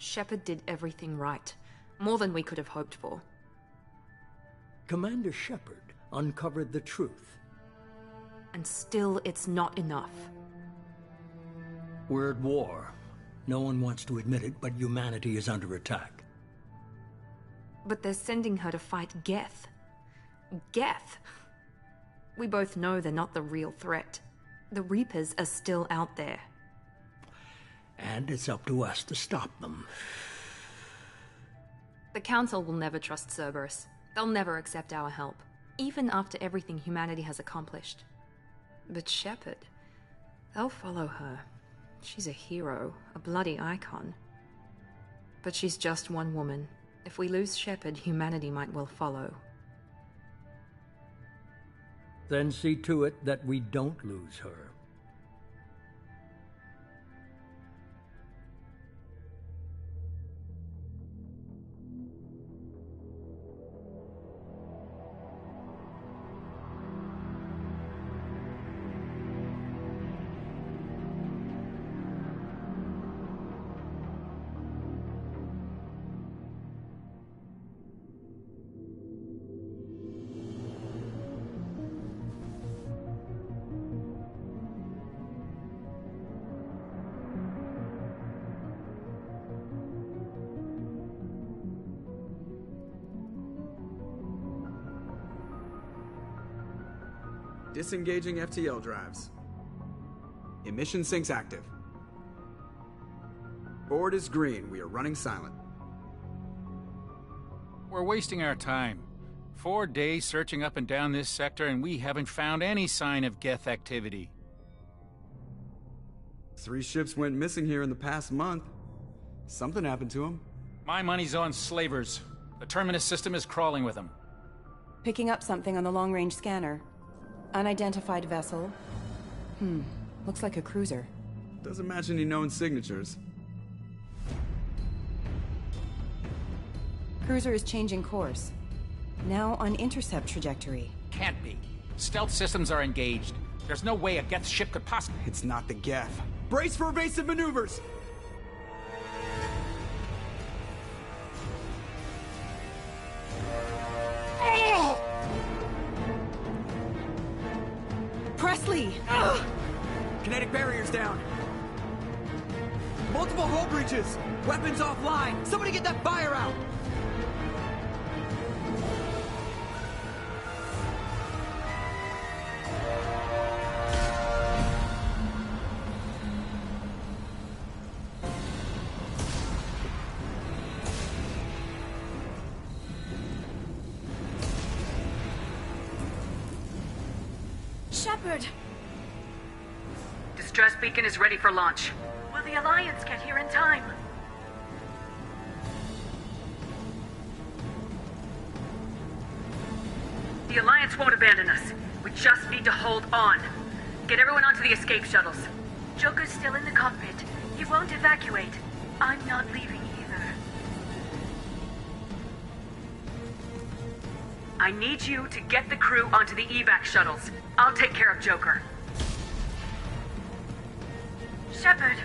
Shepard did everything right. More than we could have hoped for. Commander Shepard uncovered the truth. And still, it's not enough. We're at war. No one wants to admit it, but humanity is under attack. But they're sending her to fight Geth. Geth! We both know they're not the real threat. The Reapers are still out there. And it's up to us to stop them. The Council will never trust Cerberus. They'll never accept our help, even after everything humanity has accomplished. But Shepard, they'll follow her. She's a hero, a bloody icon. But she's just one woman. If we lose Shepard, humanity might well follow. Then see to it that we don't lose her. Disengaging FTL drives. Emission sinks active. Board is green. We are running silent. We're wasting our time. 4 days searching up and down this sector, and we haven't found any sign of Geth activity. 3 ships went missing here in the past month. Something happened to them. My money's on slavers. The Terminus system is crawling with them. Picking up something on the long-range scanner. Unidentified vessel. Looks like a cruiser. Doesn't match any known signatures. Cruiser is changing course. Now on intercept trajectory. Can't be. Stealth systems are engaged. There's no way a Geth ship could possibly... It's not the Geth. Brace for evasive maneuvers! Presley! Kinetic barriers down. Multiple hull breaches. Weapons offline. Somebody get that fire out. Shepard! Distress beacon is ready for launch. Will the Alliance get here in time? The Alliance won't abandon us. We just need to hold on. Get everyone onto the escape shuttles. Joker's still in the cockpit. He won't evacuate. I'm not leaving either. I need you to get the crew onto the evac shuttles. I'll take care of Joker. Shepard!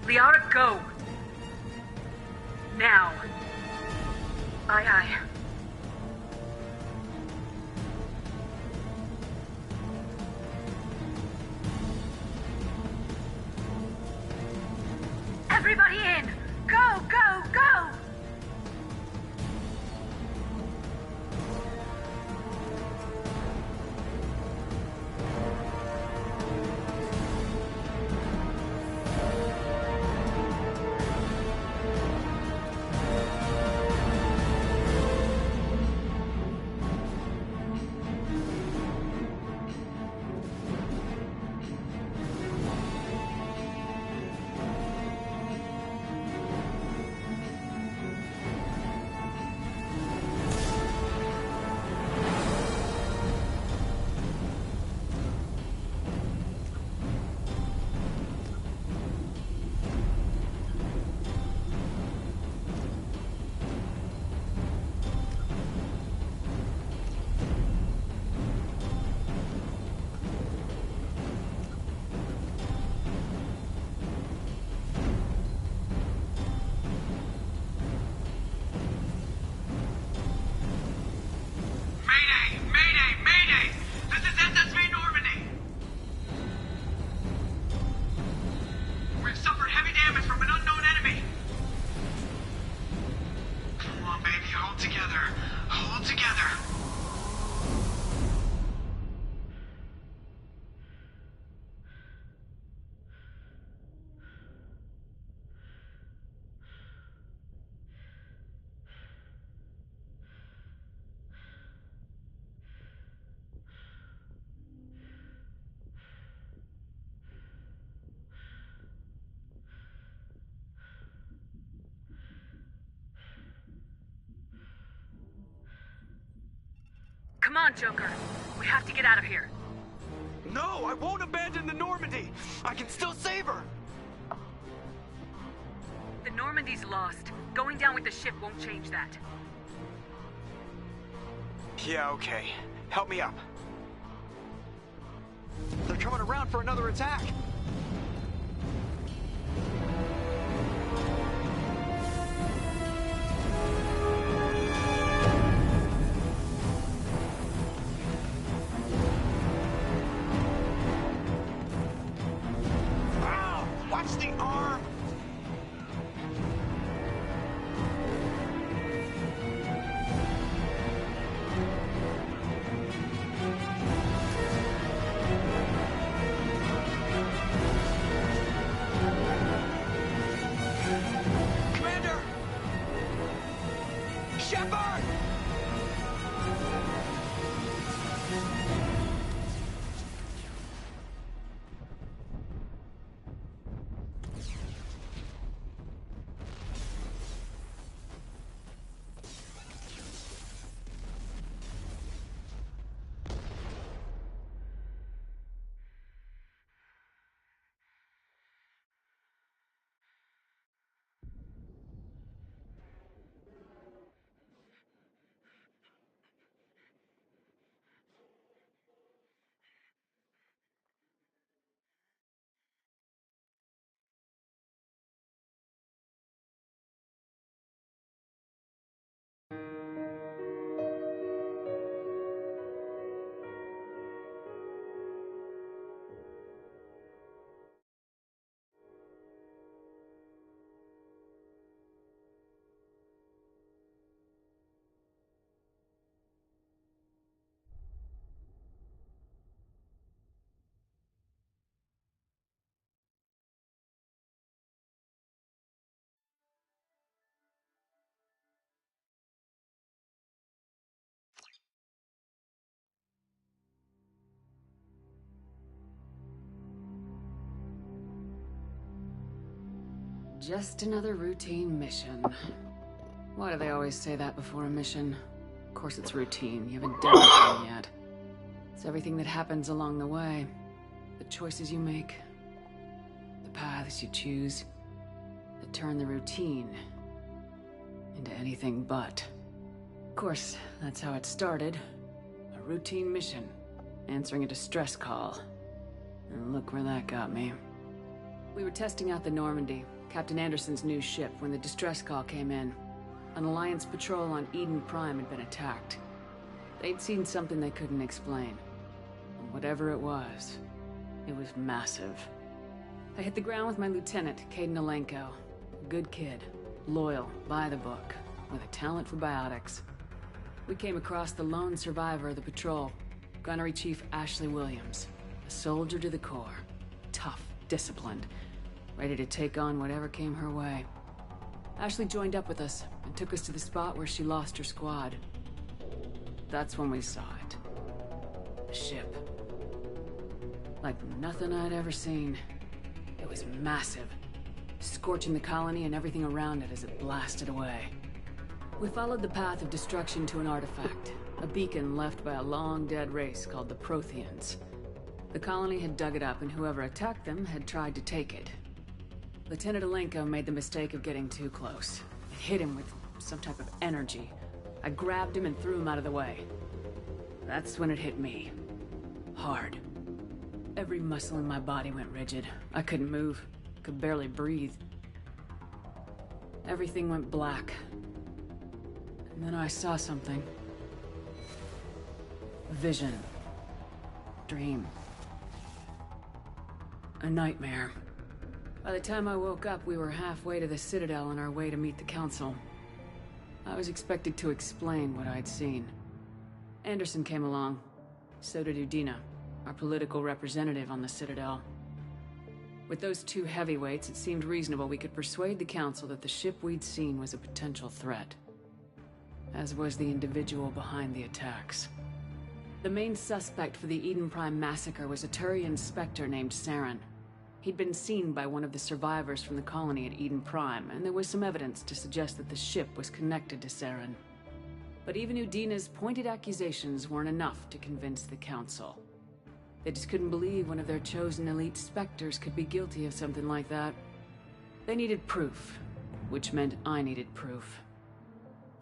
Liara, go! Now. Aye, aye. Everybody in! Go, go, go! on, Joker. We have to get out of here. No, I won't abandon the Normandy. I can still save her. The Normandy's lost. Going down with the ship won't change that. Yeah, okay. Help me up. They're coming around for another attack. Ow! Watch the arm! Commander! Shepard! Just another routine mission. Why do they always say that before a mission? Of course it's routine. You haven't done anything yet. It's everything that happens along the way. The choices you make. The paths you choose. That turn the routine into anything but. Of course, that's how it started. A routine mission. Answering a distress call. And look where that got me. We were testing out the Normandy, Captain Anderson's new ship, when the distress call came in. An Alliance patrol on Eden Prime had been attacked. They'd seen something they couldn't explain. And whatever it was massive. I hit the ground with my lieutenant, Caden Alenko. A good kid, loyal, by the book, with a talent for biotics. We came across the lone survivor of the patrol, Gunnery Chief Ashley Williams. A soldier to the core. Tough, disciplined, ready to take on whatever came her way. Ashley joined up with us and took us to the spot where she lost her squad. That's when we saw it. The ship. Like nothing I'd ever seen. It was massive, scorching the colony and everything around it as it blasted away. We followed the path of destruction to an artifact, a beacon left by a long-dead race called the Protheans. The colony had dug it up, and whoever attacked them had tried to take it. Lieutenant Alenko made the mistake of getting too close. It hit him with some type of energy. I grabbed him and threw him out of the way. That's when it hit me. Hard. Every muscle in my body went rigid. I couldn't move. Could barely breathe. Everything went black. And then I saw something. A vision. Dream. A nightmare. By the time I woke up, we were halfway to the Citadel on our way to meet the Council. I was expected to explain what I'd seen. Anderson came along. So did Udina, our political representative on the Citadel. With those two heavyweights, it seemed reasonable we could persuade the Council that the ship we'd seen was a potential threat. As was the individual behind the attacks. The main suspect for the Eden Prime massacre was a Turian Spectre named Saren. He'd been seen by one of the survivors from the colony at Eden Prime, and there was some evidence to suggest that the ship was connected to Saren. But even Udina's pointed accusations weren't enough to convince the Council. They just couldn't believe one of their chosen elite Spectres could be guilty of something like that. They needed proof, which meant I needed proof.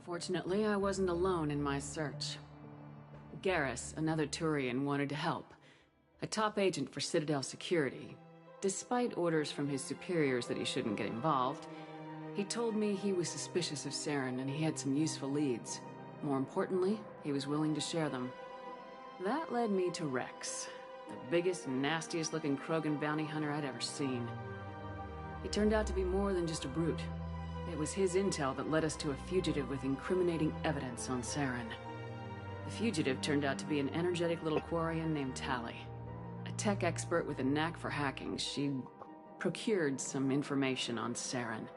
Fortunately, I wasn't alone in my search. Garrus, another Turian, wanted to help. A top agent for Citadel Security. Despite orders from his superiors that he shouldn't get involved, he told me he was suspicious of Saren and he had some useful leads. More importantly, he was willing to share them. That led me to Rex, the biggest, nastiest looking Krogan bounty hunter I'd ever seen. He turned out to be more than just a brute. It was his intel that led us to a fugitive with incriminating evidence on Saren. The fugitive turned out to be an energetic little Quarian named Tali. A tech expert with a knack for hacking, she procured some information on Saren.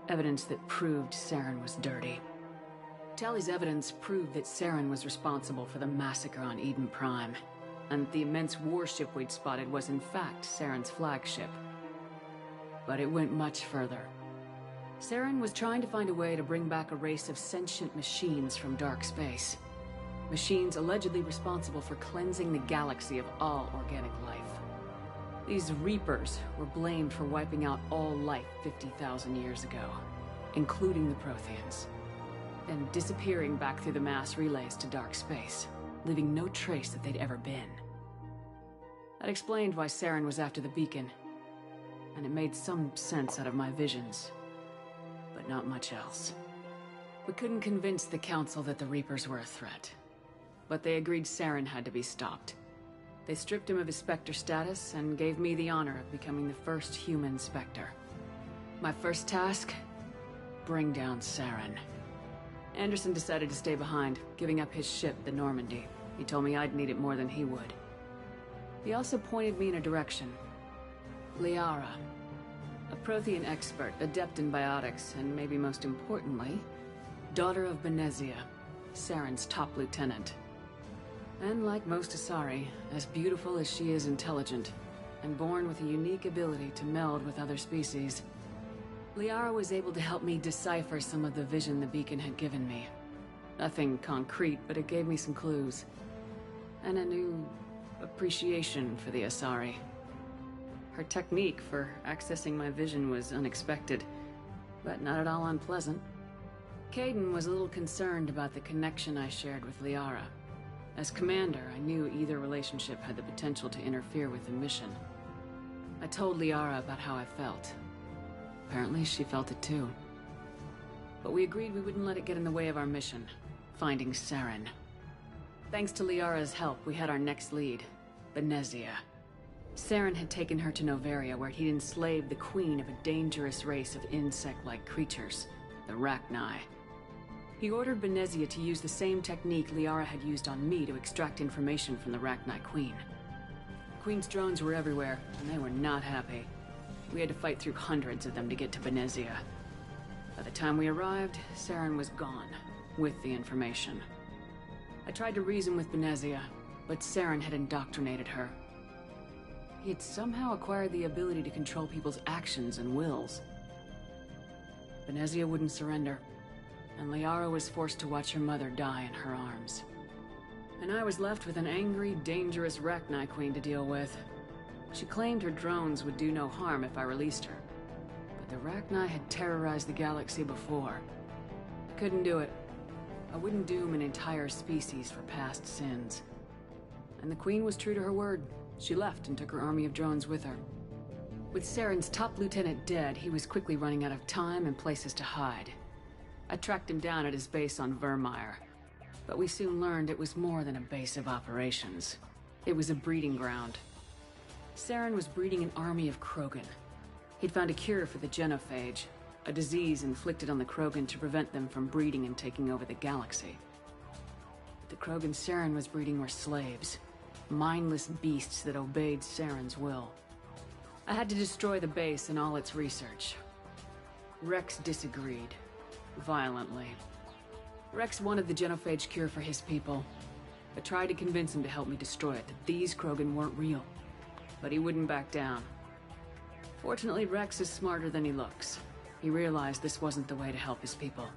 Evidence that proved Saren was dirty. Tali's evidence proved that Saren was responsible for the massacre on Eden Prime, and the immense warship we'd spotted was in fact Saren's flagship. But it went much further. Saren was trying to find a way to bring back a race of sentient machines from dark space. Machines allegedly responsible for cleansing the galaxy of all organic life. These Reapers were blamed for wiping out all life 50,000 years ago, including the Protheans, then disappearing back through the mass relays to dark space, leaving no trace that they'd ever been. That explained why Saren was after the beacon, and it made some sense out of my visions, but not much else. We couldn't convince the Council that the Reapers were a threat, but they agreed Saren had to be stopped. They stripped him of his Spectre status and gave me the honor of becoming the first human Spectre. My first task? Bring down Saren. Anderson decided to stay behind, giving up his ship, the Normandy. He told me I'd need it more than he would. He also pointed me in a direction. Liara. A Prothean expert, adept in biotics, and maybe most importantly, daughter of Benezia, Saren's top lieutenant. And like most Asari, as beautiful as she is intelligent, and born with a unique ability to meld with other species. Liara was able to help me decipher some of the vision the beacon had given me. Nothing concrete, but it gave me some clues. And a new appreciation for the Asari. Her technique for accessing my vision was unexpected, but not at all unpleasant. Caden was a little concerned about the connection I shared with Liara. As commander, I knew either relationship had the potential to interfere with the mission. I told Liara about how I felt. Apparently, she felt it too. But we agreed we wouldn't let it get in the way of our mission, finding Saren. Thanks to Liara's help, we had our next lead, Benezia. Saren had taken her to Noveria, where he'd enslaved the queen of a dangerous race of insect-like creatures, the Rachni. He ordered Benezia to use the same technique Liara had used on me to extract information from the Rachni Queen. The Queen's drones were everywhere, and they were not happy. We had to fight through hundreds of them to get to Benezia. By the time we arrived, Saren was gone, with the information. I tried to reason with Benezia, but Saren had indoctrinated her. He had somehow acquired the ability to control people's actions and wills. Benezia wouldn't surrender, and Liara was forced to watch her mother die in her arms. And I was left with an angry, dangerous Rachni Queen to deal with. She claimed her drones would do no harm if I released her. But the Rachni had terrorized the galaxy before. I couldn't do it. I wouldn't doom an entire species for past sins. And the Queen was true to her word. She left and took her army of drones with her. With Saren's top lieutenant dead, he was quickly running out of time and places to hide. I tracked him down at his base on Vermeer, but we soon learned it was more than a base of operations. It was a breeding ground. Saren was breeding an army of Krogan. He'd found a cure for the genophage, a disease inflicted on the Krogan to prevent them from breeding and taking over the galaxy. But the Krogan Saren was breeding were slaves, mindless beasts that obeyed Saren's will. I had to destroy the base and all its research. Rex disagreed. Violently. Rex wanted the genophage cure for his people. I tried to convince him to help me destroy it, that these Krogan weren't real. But he wouldn't back down. Fortunately, Rex is smarter than he looks. He realized this wasn't the way to help his people.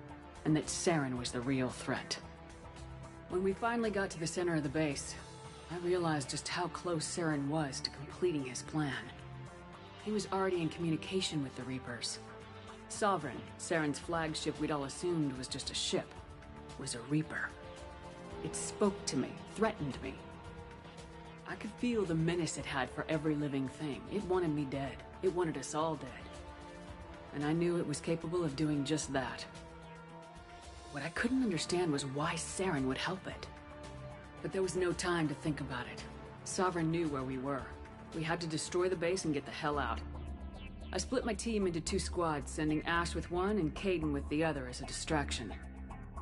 and that Saren was the real threat. When we finally got to the center of the base, I realized just how close Saren was to completing his plan. He was already in communication with the Reapers. Sovereign, Saren's flagship we'd all assumed was just a ship, was a Reaper. It spoke to me, threatened me. I could feel the menace it had for every living thing. It wanted me dead. It wanted us all dead. And I knew it was capable of doing just that. What I couldn't understand was why Saren would help it. But there was no time to think about it. Sovereign knew where we were. We had to destroy the base and get the hell out. I split my team into 2 squads, sending Ash with one and Caden with the other as a distraction.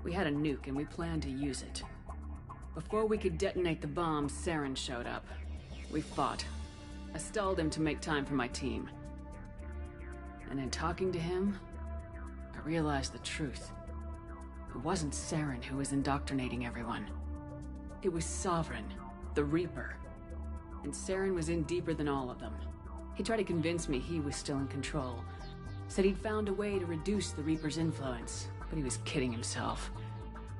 We had a nuke and we planned to use it. Before we could detonate the bomb, Saren showed up. We fought. I stalled him to make time for my team. And in talking to him, I realized the truth. It wasn't Saren who was indoctrinating everyone. It was Sovereign, the Reaper. And Saren was in deeper than all of them. He tried to convince me he was still in control. Said he'd found a way to reduce the Reaper's influence, but he was kidding himself.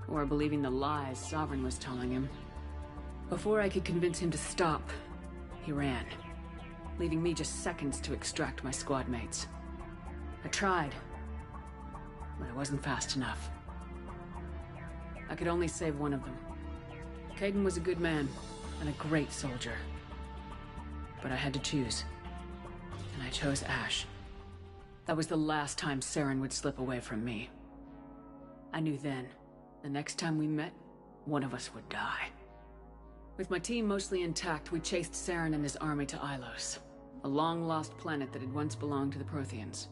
Or believing the lies Sovereign was telling him. Before I could convince him to stop, he ran, leaving me just seconds to extract my squad mates. I tried, but I wasn't fast enough. I could only save one of them. Caden was a good man, and a great soldier. But I had to choose. And I chose Ash. That was the last time Saren would slip away from me. I knew then, the next time we met, one of us would die. With my team mostly intact, we chased Saren and his army to Ilos, a long-lost planet that had once belonged to the Protheans.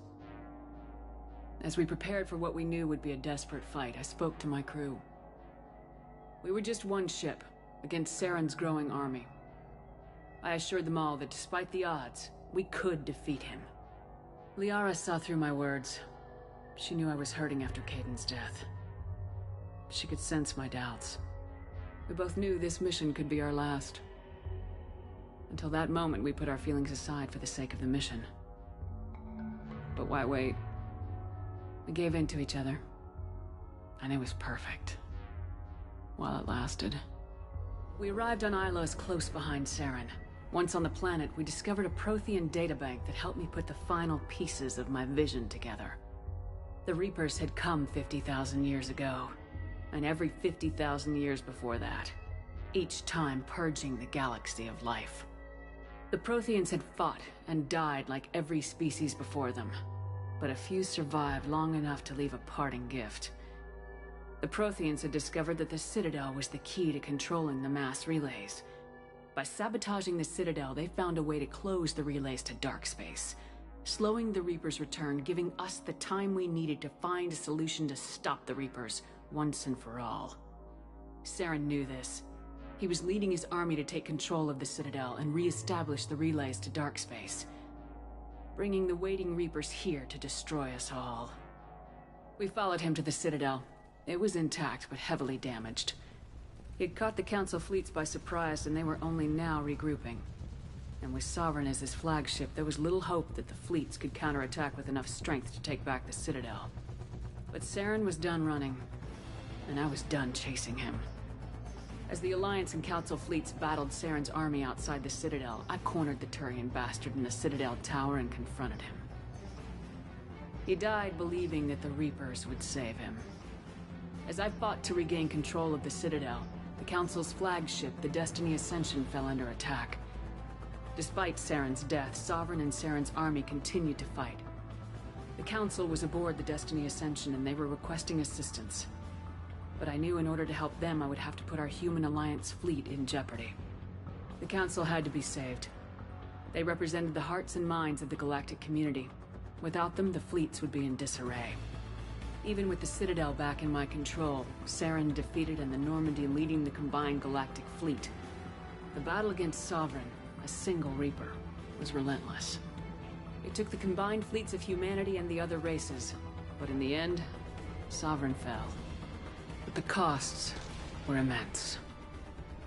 As we prepared for what we knew would be a desperate fight, I spoke to my crew. We were just one ship, against Saren's growing army. I assured them all that despite the odds, we could defeat him. Liara saw through my words. She knew I was hurting after Caden's death. She could sense my doubts. We both knew this mission could be our last. Until that moment, we put our feelings aside for the sake of the mission. But why wait? We gave in to each other. And it was perfect. While it lasted. We arrived on Ilos close behind Saren. Once on the planet, we discovered a Prothean databank that helped me put the final pieces of my vision together. The Reapers had come 50,000 years ago, and every 50,000 years before that, each time purging the galaxy of life. The Protheans had fought and died like every species before them, but a few survived long enough to leave a parting gift. The Protheans had discovered that the Citadel was the key to controlling the mass relays. By sabotaging the Citadel, they found a way to close the relays to dark space, slowing the Reapers' return, giving us the time we needed to find a solution to stop the Reapers once and for all. Saren knew this. He was leading his army to take control of the Citadel and re-establish the relays to dark space, bringing the waiting Reapers here to destroy us all. We followed him to the Citadel. It was intact, but heavily damaged. He'd caught the Council fleets by surprise, and they were only now regrouping. And with Sovereign as his flagship, there was little hope that the fleets could counterattack with enough strength to take back the Citadel. But Saren was done running, and I was done chasing him. As the Alliance and Council fleets battled Saren's army outside the Citadel, I cornered the Turian bastard in the Citadel tower and confronted him. He died believing that the Reapers would save him. As I fought to regain control of the Citadel, the Council's flagship, the Destiny Ascension, fell under attack. Despite Saren's death, Sovereign and Saren's army continued to fight. The Council was aboard the Destiny Ascension and they were requesting assistance. But I knew in order to help them, I would have to put our human Alliance fleet in jeopardy. The Council had to be saved. They represented the hearts and minds of the galactic community. Without them, the fleets would be in disarray. Even with the Citadel back in my control, Saren defeated and the Normandy leading the combined galactic fleet. The battle against Sovereign, a single Reaper, was relentless. It took the combined fleets of humanity and the other races, but in the end, Sovereign fell. But the costs were immense.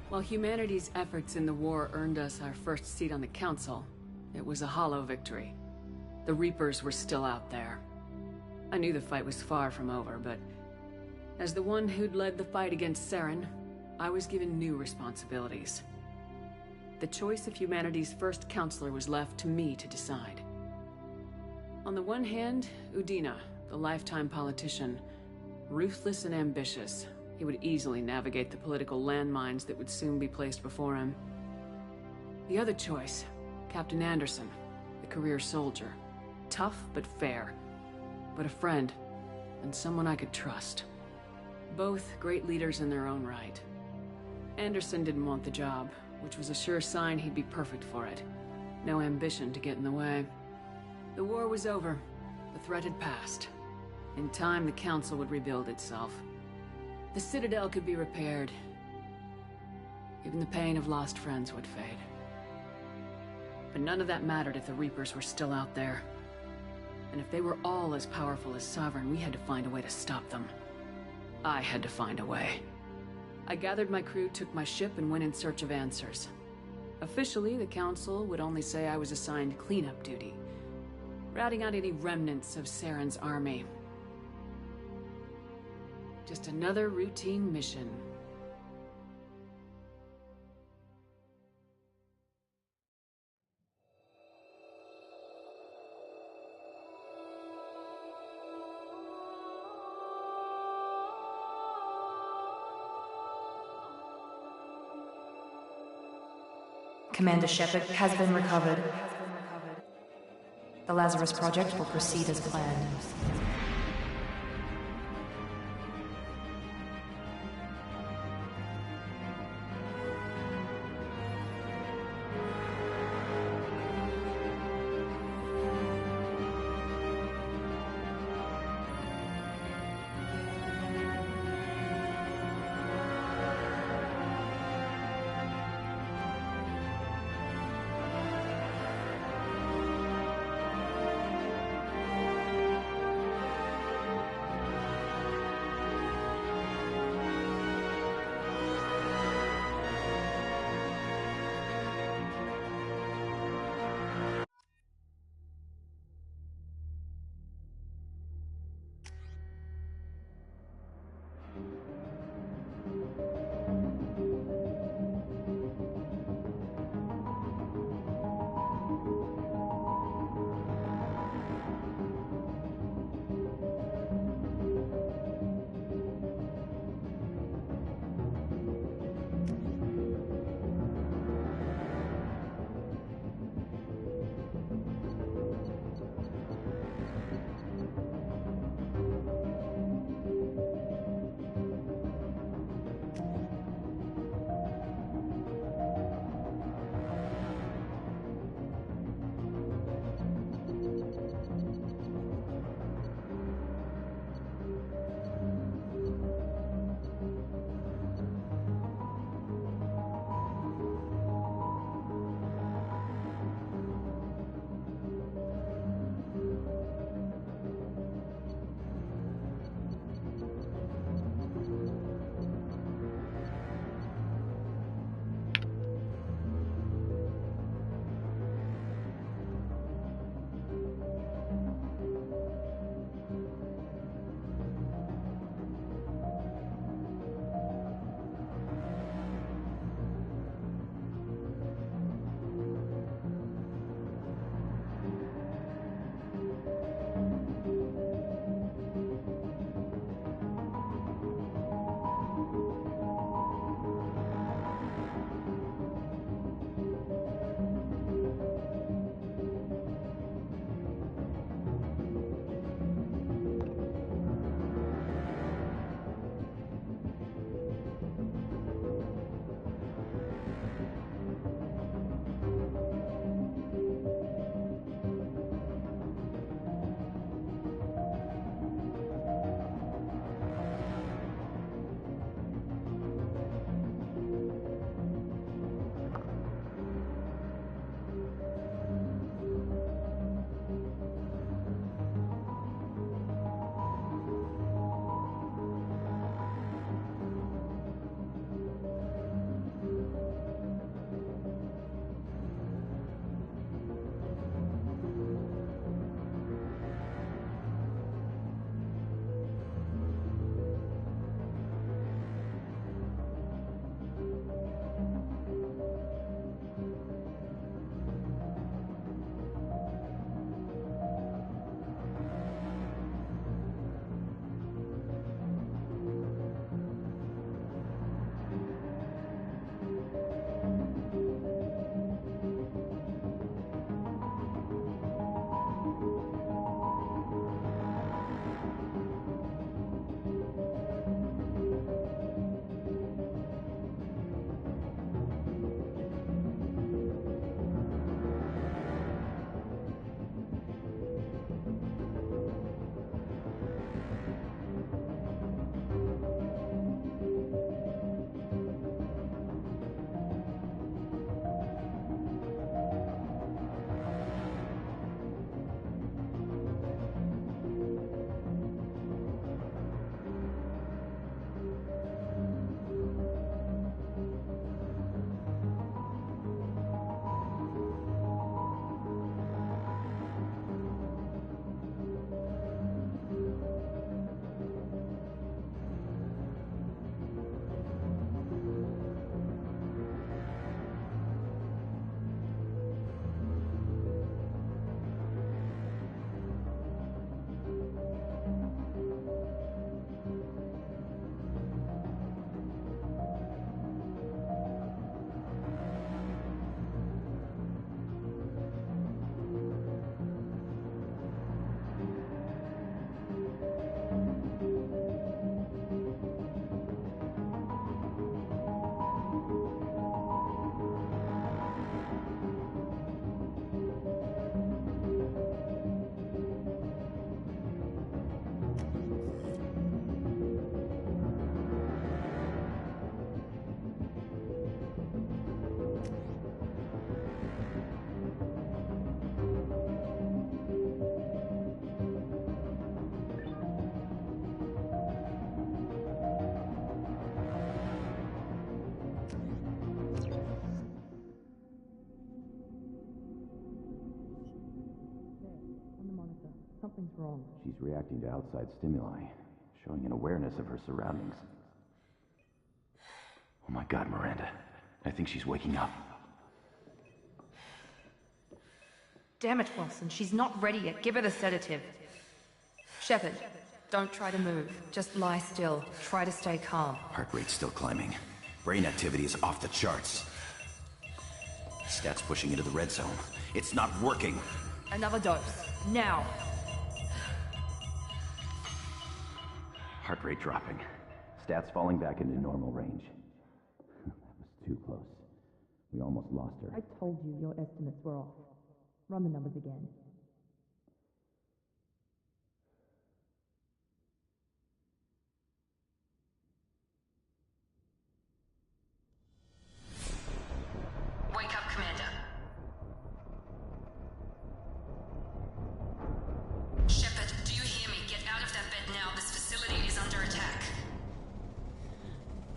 While humanity's efforts in the war earned us our first seat on the Council, it was a hollow victory. The Reapers were still out there. I knew the fight was far from over, but As the one who'd led the fight against Saren, I was given new responsibilities. The choice of humanity's first counselor was left to me to decide. On the one hand, Udina, the lifetime politician. Ruthless and ambitious, he would easily navigate the political landmines that would soon be placed before him. The other choice, Captain Anderson, the career soldier. Tough but fair, but a friend, and someone I could trust. Both great leaders in their own right. Anderson didn't want the job, which was a sure sign he'd be perfect for it. No ambition to get in the way. The war was over. The threat had passed. In time, the Council would rebuild itself. The Citadel could be repaired. Even the pain of lost friends would fade. But none of that mattered if the Reapers were still out there. And if they were all as powerful as Sovereign, we had to find a way to stop them. I had to find a way. I gathered my crew, took my ship, and went in search of answers. Officially, the Council would only say I was assigned cleanup duty, routing out any remnants of Saren's army. Just another routine mission. Commander Shepard has been recovered. The Lazarus Project will proceed as planned. Something's wrong. She's reacting to outside stimuli, showing an awareness of her surroundings. Oh my God, Miranda. I think she's waking up. Damn it, Wilson. She's not ready yet. Give her the sedative. Shepard, don't try to move. Just lie still. Try to stay calm. Heart rate's still climbing. Brain activity is off the charts. Stats pushing into the red zone. It's not working. Another dose. Now. Heart rate dropping. Stats falling back into normal range. That was too close. We almost lost her. I told you your estimates were off. Run the numbers again. Wake up, Commander. Shepard, do you hear me? Get out of that bed now. This facility is under attack.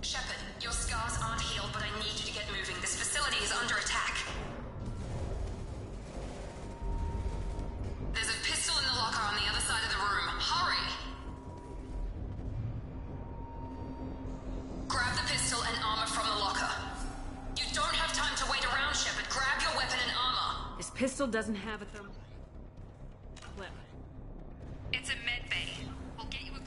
Shepard, your scars aren't healed, but I need you to get moving. This facility is under attack. There's a pistol in the locker on the other side of the room. Hurry! Grab the pistol and armor from the locker. You don't have time to wait around, Shepard. Grab your weapon and armor. This pistol doesn't have a thermal. It's a med bay. We'll get you a...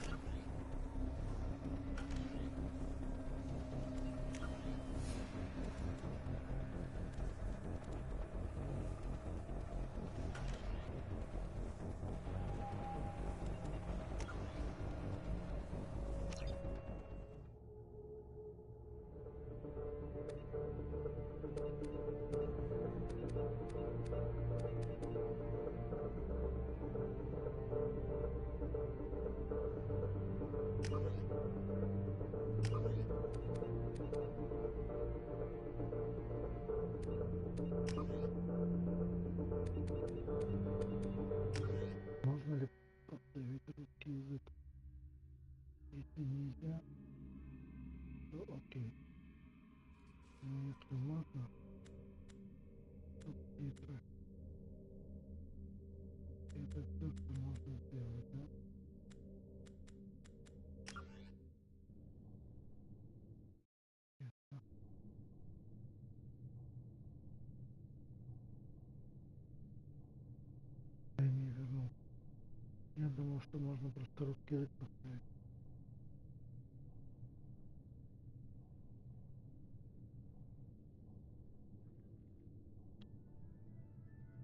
Можно ли поставить русский язык? Если нельзя, то окей. Но если можно, субтитры. Это все, что можно сделать, да? Ясно. Я не вернул. Я думал, что можно просто русский язык поставить.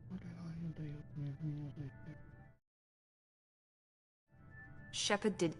Реально не дает мне в меня зайти. Shepard did